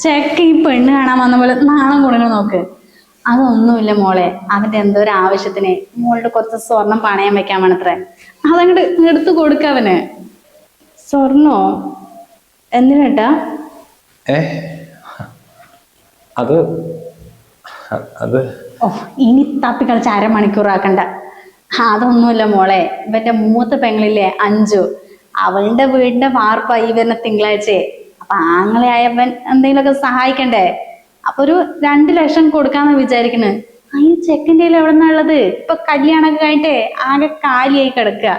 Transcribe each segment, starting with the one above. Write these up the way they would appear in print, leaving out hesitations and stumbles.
ചെക്ക ഈ പെണ്ണ് കാണാൻ വന്ന പോലെ നാണം കൊടുക്കണം നോക്ക്. അതൊന്നുമില്ല മോളെ, അവന്റെ എന്തോ ഒരു ആവശ്യത്തിന് മോളുടെ കുറച്ച് സ്വർണം പണയം വെക്കാൻ വേണത്രേ. അതങ്ങോട്ട് എടുത്തു കൊടുക്കവന്. സ്വർണോ? എന്തിനാ? ഏ അത് അത് ഓ, ഇനി തപ്പിക്കളിച്ച് അരമണിക്കൂറാക്കണ്ട. അതൊന്നുമില്ല മോളെ, ഇവന്റെ മൂത്ത പെങ്ങളില്ലേ അഞ്ചു, അവളുടെ വീടിന്റെ വാർപ്പ ഈ വരുന്ന തിങ്കളാഴ്ചയെ. അപ്പൊ ആങ്ങളെ ആയവൻ എന്തെങ്കിലുമൊക്കെ സഹായിക്കണ്ടേ. അപ്പൊ ഒരു 2 ലക്ഷം കൊടുക്കാന്ന് വിചാരിക്കണ്. ഈ ചെക്കൻ്റെ എവിടെ നിന്നാ ഉള്ളത്? ഇപ്പൊ കല്യാണമൊക്കെ കഴിഞ്ഞിട്ടേ ആകെ കാലിയായി കിടക്കുക.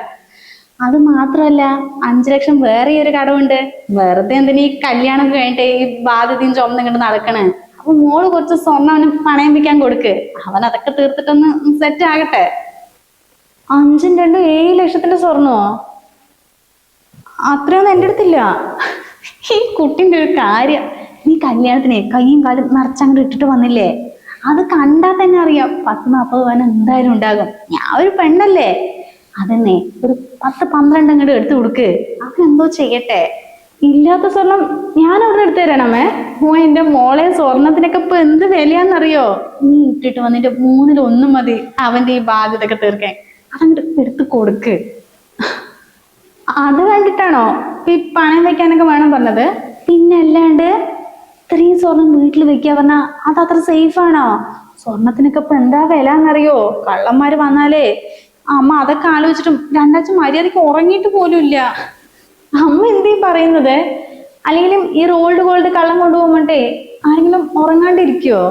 അത് മാത്രല്ല 5 ലക്ഷം വേറെ ഒരു കടമുണ്ട്. വെറുതെ എന്തിനാ ഈ കല്യാണം കഴിഞ്ഞിട്ട് ഈ ബാധ്യതയും ചുമന്ന് ഇങ്ങോട്ട് നടക്കണ്. അപ്പൊ മോള് കുറച്ച് സ്വർണ്ണം അവന് പണയം വെക്കാൻ കൊടുക്ക്. അവൻ അതൊക്കെ തീർത്തിട്ടൊന്ന് സെറ്റ് ആകട്ടെ. 5ഉം 2ഉം 7 ലക്ഷത്തിന്റെ സ്വർണ്ണോ? അത്രയൊന്നും എൻ്റെ അടുത്തില്ല. ഈ കുട്ടിന്റെ ഒരു കാര്യം, നീ കല്യാണത്തിനെ കയ്യും കാലും നിറച്ചങ്ങോട്ട് ഇട്ടിട്ട് വന്നില്ലേ, അത് കണ്ടാൽ തന്നെ അറിയാം 10-40 പവൻ എന്തായാലും ഉണ്ടാകും. ഞാൻ ഒരു പെണ്ണല്ലേ, അതെന്നെ ഒരു 10-12 അങ്ങോട്ട് എടുത്തു കൊടുക്ക്. അവനെന്തോ ചെയ്യട്ടെ. ഇല്ലാത്ത സ്വർണം ഞാൻ അവിടെ എടുത്തു തരണമേ. എന്റെ മോളെ, സ്വർണത്തിനൊക്കെ ഇപ്പൊ എന്ത് വിലയാന്നറിയോ? നീ ഇട്ടിട്ട് വന്നിട്ട് 1/3 മതി അവന്റെ ഈ ബാധ്യതയൊക്കെ തീർക്കാൻ. അതങ്ങോട്ട് എടുത്തു കൊടുക്ക്. അത് കണ്ടിട്ടാണോ ഈ പണയം വെക്കാനൊക്കെ വേണം പറഞ്ഞത്? പിന്നെ അല്ലാണ്ട് ഇത്രയും സ്വർണം വീട്ടിൽ വെക്കുക പറഞ്ഞാ അത് അത്ര സേഫ് ആണോ? സ്വർണത്തിനൊക്കെ ഇപ്പൊ എന്താ വില എന്നറിയോ? കള്ളന്മാര് വന്നാലേ അമ്മ അതൊക്കെ ആലോചിച്ചിട്ടും രണ്ടാഴ്ച മര്യാദക്ക് ഉറങ്ങിയിട്ട് പോലും ഇല്ല. അമ്മ എന്തീ പറയുന്നത്? അല്ലെങ്കിലും ഈ റോൾഡ് ഗോൾഡ് കള്ളം കൊണ്ടുപോകുമ്പോട്ടേ ആരെങ്കിലും ഉറങ്ങാണ്ടിരിക്കുവോ?